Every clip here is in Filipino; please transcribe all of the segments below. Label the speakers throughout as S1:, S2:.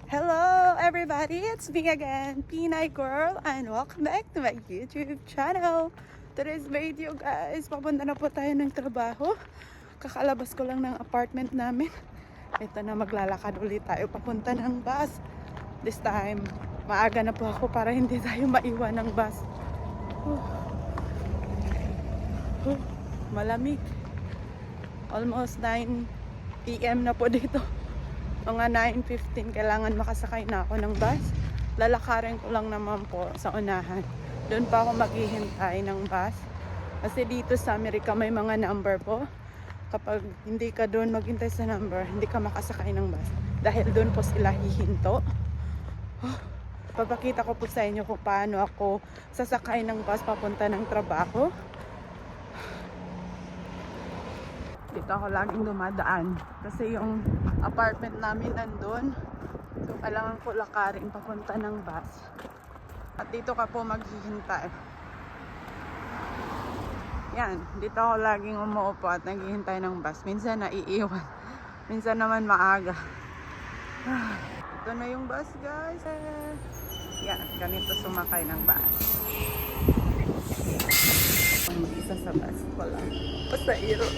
S1: Hello everybody, it's me again, Pinay Girl, and welcome back to my YouTube channel. Today's video guys, papunta na po tayo ng trabaho. Kakalabas ko lang ng apartment namin. Ito na, maglalakad ulit tayo papunta ng bus. This time, maaga na po ako para hindi tayo maiwan ng bus. Malamig. Almost 9 PM na po dito. Mga 9:15 kailangan makasakay na ako ng bus. Lalakarin ko lang naman po sa unahan. Doon pa ako maghihintay ng bus. Kasi dito sa Amerika may mga number po. Kapag hindi ka doon maghintay sa number, hindi ka makasakay ng bus. Dahil doon po sila hihinto. Papakita ko po sa inyo kung paano ako sasakay ng bus papunta ng trabaho. Dito ako laging dumadaan kasi yung apartment namin nandun, so kailangan ko lakarin papunta ng bus at dito ka po maghihintay. Yan, dito ako laging umuupo at naghihintay ng bus. Minsan naiiwan, minsan naman maaga. Ito na yung bus guys. Yan, ganito sumakay ng bus. Isa sa bus wala pasahero.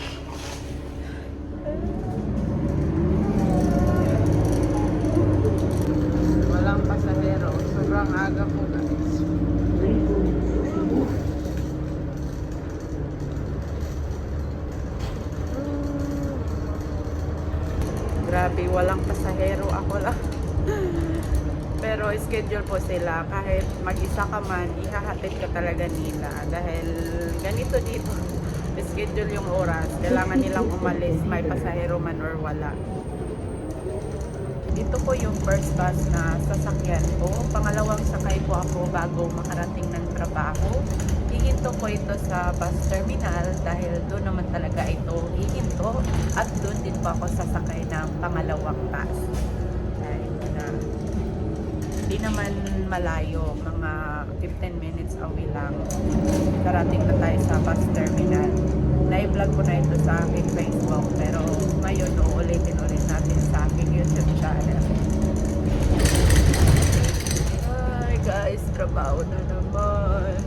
S1: Walang pasahero. Sobrang aga po guys. Grabe, walang pasahero. Ako lang. Pero schedule po sila. Kahit mag-isa ka man, ihahatid ka talaga nila. Dahil ganito dito. Schedule yung oras. Kailangan nilang umalis, may pasahero man or wala. Ito po yung first bus na sasakyan ko. Pangalawang sakay po ako bago makarating ng trabaho. Hihinto ko ito sa bus terminal dahil doon naman talaga ito hihinto. At doon din po ako sasakay ng pangalawang bus. Dahil na hindi naman malayo, mga 15 minutes away lang. Darating na tayo sa bus terminal. Na-vlog ko na ito sa aking Facebook, pero ngayon uulitin ulit natin sa aking YouTube channel. Ay guys, trabaho na naman.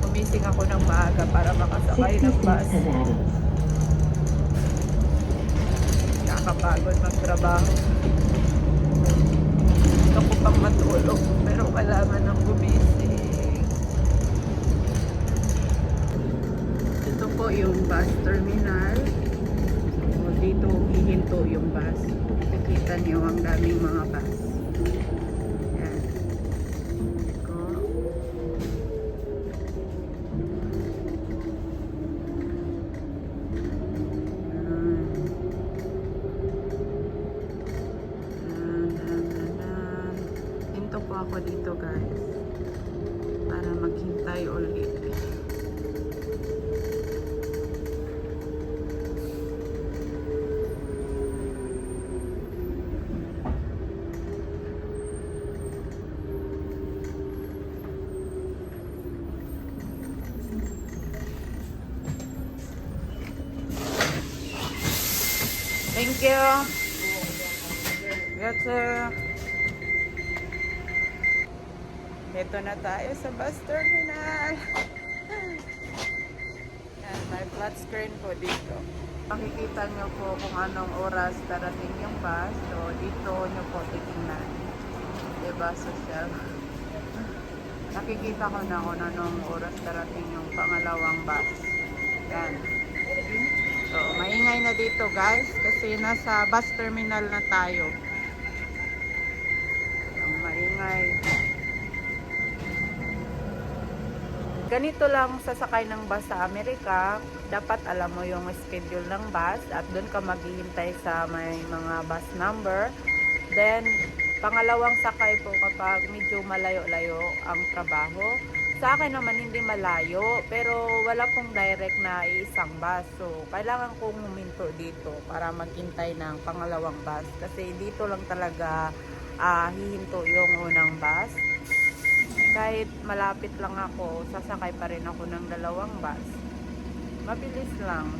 S1: Umising ako ng maaga para makasakay ng bus. Nakakapagod magtrabaho. Gusto ko pang matulog, pero wala man ang gumising. Ito po yung bus terminal. So, dito hihinto yung bus. Nakikita niyo ang daming mga bus. Yan. Ito. Hinto po ako dito guys. Para maghintay ulit. Thank you. Yes, sir. Ito na tayo sa bus terminal. Yan, may flat screen po dito. Makikita nyo po kung anong oras darating yung bus. So, dito nyo po titingnan. Diba, social? Nakikita ko na kung anong oras darating yung pangalawang bus. Yan. So, maingay na dito guys kasi nasa bus terminal na tayo. Ang maingay. Ganito lang sasakay ng bus sa Amerika. Dapat alam mo yung schedule ng bus at doon ka maghihintay sa may mga bus number. Then, pangalawang sakay po kapag medyo malayo-layo ang trabaho. Sa akin naman hindi malayo, pero wala pong direct na isang bus. So, kailangan kong huminto dito para maghintay ng pangalawang bus. Kasi dito lang talaga hihinto yung unang bus. Kahit malapit lang ako, sasakay pa rin ako ng dalawang bus. Mabilis lang.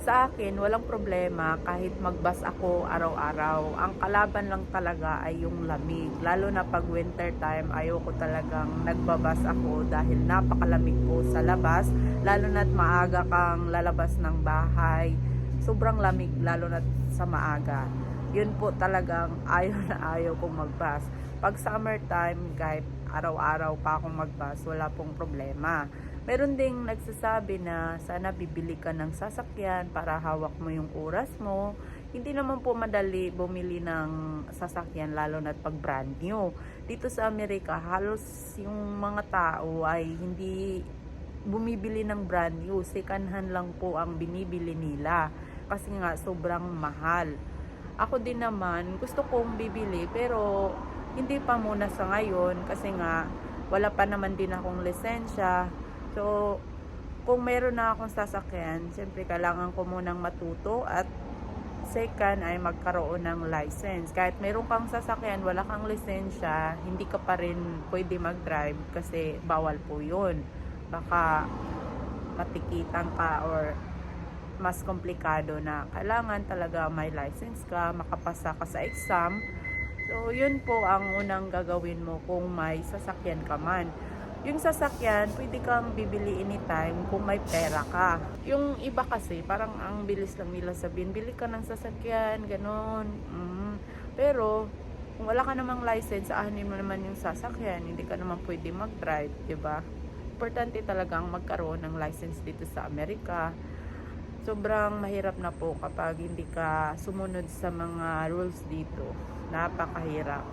S1: Sa akin, walang problema kahit magbus ako araw-araw. Ang kalaban lang talaga ay yung lamig. Lalo na pag winter time, ayoko talagang nagbabas ako dahil napakalamig po sa labas. Lalo na't maaga kang lalabas ng bahay. Sobrang lamig lalo na sa maaga. Yun po talagang ayaw na ayaw kong magbus. Pag summertime, kahit araw-araw pa akong magbus, wala pong problema. Meron ding nagsasabi na sana bibili ka ng sasakyan para hawak mo yung oras mo. Hindi naman po madali bumili ng sasakyan lalo na pag brand new. Dito sa Amerika, halos yung mga tao ay hindi bumibili ng brand new. Second hand lang po ang binibili nila kasi nga sobrang mahal. Ako din naman, gusto kong bibili pero hindi pa muna sa ngayon kasi nga wala pa naman din akong lisensya. So, kung meron na akong sasakyan, siyempre kailangan ko munang matuto at second ay magkaroon ng license. Kahit meron kang sasakyan, wala kang lisensya, hindi ka pa rin pwede mag-drive kasi bawal po yun. Baka matikitan ka or mas komplikado na kailangan talaga may license ka, makapasa ka sa exam. So, yun po ang unang gagawin mo kung may sasakyan ka man. Yung sasakyan, pwede kang bibili anytime kung may pera ka. Yung iba kasi, parang ang bilis lang nila sabihin, bili ka ng sasakyan, ganon. Pero, kung wala ka namang license, ahanin mo naman yung sasakyan, hindi ka naman pwede mag-drive, diba? Importante talagang magkaroon ng license dito sa Amerika. Sobrang mahirap na po kapag hindi ka sumunod sa mga rules dito. Napakahirap.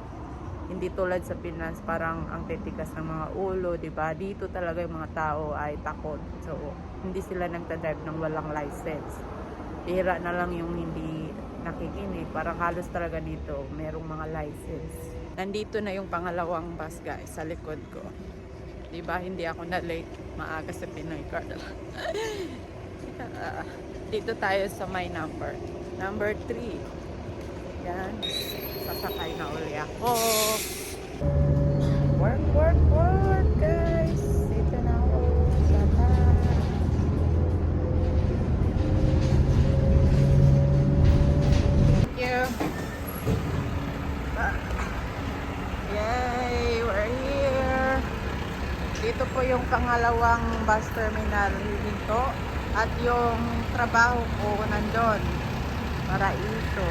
S1: Hindi tulad sa Pinas, parang ang titigas ng mga ulo, diba? Dito talaga yung mga tao ay takot. So, hindi sila nagdadrive ng walang license. Hira na lang yung hindi nakikinig. Parang halos talaga dito, merong mga license. Nandito na yung pangalawang bus, guys, sa likod ko. Diba? Hindi ako na late. Maaga sa Pinoy Card. Dito tayo sa my number. Number 3. Yan. Sasakay na uli ako. Work, work, work, guys. Dito na ako. Thank you. Yay! We're here. Dito po yung pangalawang bus terminal dito. At yung trabaho ko nandun. Paraiso.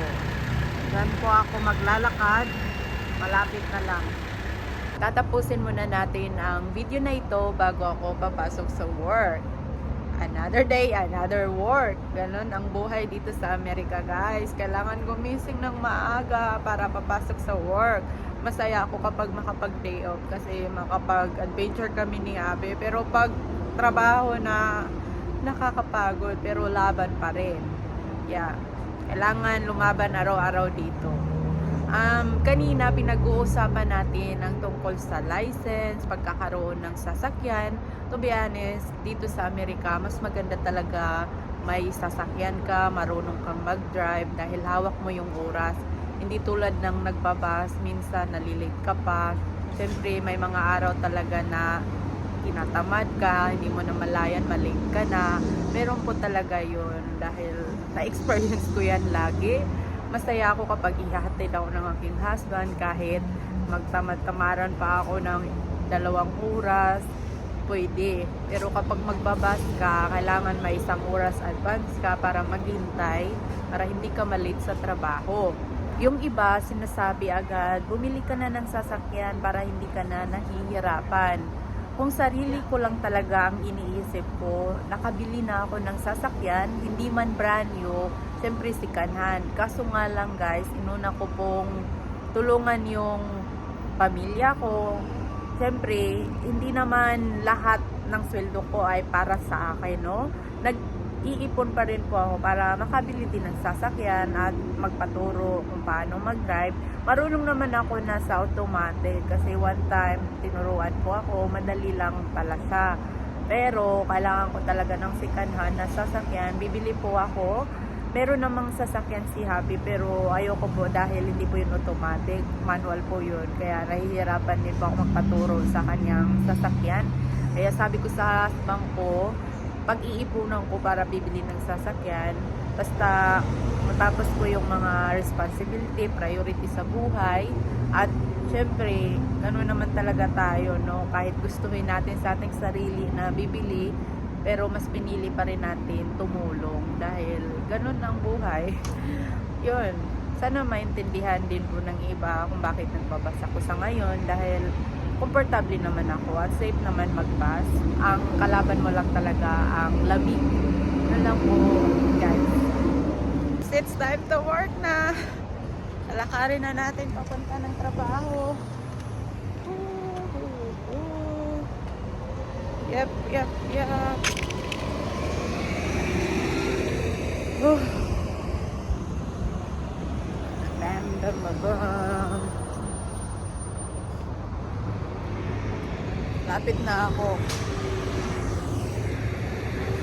S1: Diyan po ako maglalakad. Malapit na lang. Tatapusin muna natin ang video na ito bago ako papasok sa work. Another day, another work. Ganon ang buhay dito sa Amerika, guys. Kailangan gumising ng maaga para papasok sa work. Masaya ako kapag makapag-day off kasi makapag-adventure kami ni Abe. Pero pag trabaho na nakakapagod pero laban pa rin. Yeah. Kailangan lumaban araw-araw dito. Kanina pinag-uusapan natin ang tungkol sa license, pagkakaroon ng sasakyan. To be honest, dito sa Amerika, mas maganda talaga may sasakyan ka, marunong kang mag-drive dahil hawak mo yung oras. Hindi tulad ng nagbabas, minsan nalilate ka pa. Siyempre, may mga araw talaga na tinatamad ka, hindi mo na malayan, malate ka na. Meron po talaga yun dahil na-experience ko yan lagi. Masaya ako kapag ihahatid ako ng aking husband kahit magtamad-tamaran pa ako ng 2 oras, pwede. Pero kapag magbabas ka, kailangan may 1 oras advance ka para maghintay, para hindi ka malate sa trabaho. Yung iba, sinasabi agad, bumili ka na ng sasakyan para hindi ka na nahihirapan. Kung sarili ko lang talaga ang iniisip ko, nakabili na ako ng sasakyan, hindi man brand new, siyempre second-hand. Kaso nga lang guys, inuna ko pong tulungan yung pamilya ko. Siyempre, hindi naman lahat ng sweldo ko ay para sa akin, no? Nag-iipon pa rin po ako para makabili din ng sasakyan at magpaturo kung paano mag-drive. Marunong naman ako na sa automatic kasi one time tinuruan po ako, madali lang pala siya. Pero kailangan ko talaga ng second hand na sasakyan. Bibili po ako. Meron namang sasakyan si Happy pero ayoko po dahil hindi po yun automatic. Manual po yun. Kaya nahihirapan din po ako magpaturo sa kanyang sasakyan. Kaya sabi ko sa husband ko, pag-iipunan ko para bibili ng sasakyan. Basta matapos ko yung mga responsibility, priority sa buhay. At syempre, gano'n naman talaga tayo, no? Kahit gustuhin natin sa ating sarili na bibili, pero mas pinili pa rin natin tumulong dahil gano'n ang buhay. Yun, sana maintindihan din po ng iba kung bakit nagbabas ako sa ngayon dahil komportable naman ako at safe naman magbas. Ang kalaban mo lang talaga ang lamig. Yun lang po, guys. It's time to work na. Alakarin na natin papunta ng trabaho. Yep. Bam. Lapit na ako.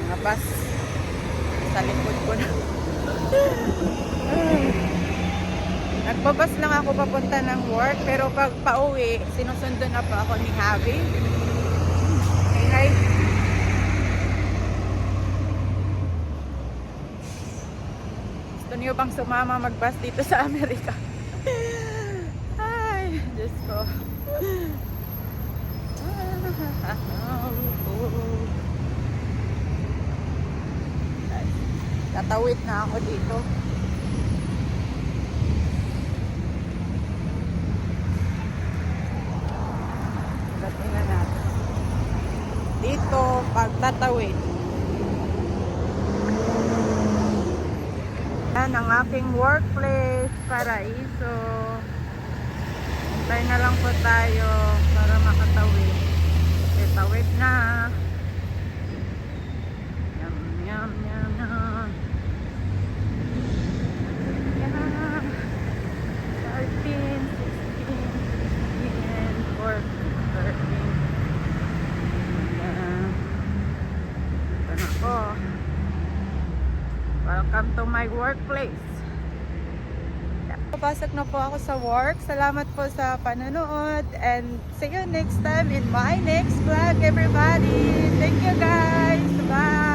S1: Mga bus. Sa likod ko na. Nagbabas lang ako papunta ng work. Pero pag pauwi, sinusundo na pa ako ni Javi. Hi. Gusto niyo bang sumama magbus dito sa Amerika? Ay, Diyos ko. Tatawid na ako dito. Tingnan natin. Dito, pagtatawid. Yan ang aking workplace, Paraiso. Hintay na lang po tayo para makatawid. Okay, tawid na. Yum. Yan. 13, 16, 17, 14, 13. Yan. Ito na po. Welcome to my workplace. Papasok na po ako sa work. Salamat po sa panonood and see you next time in my next vlog, everybody. Thank you guys. Bye.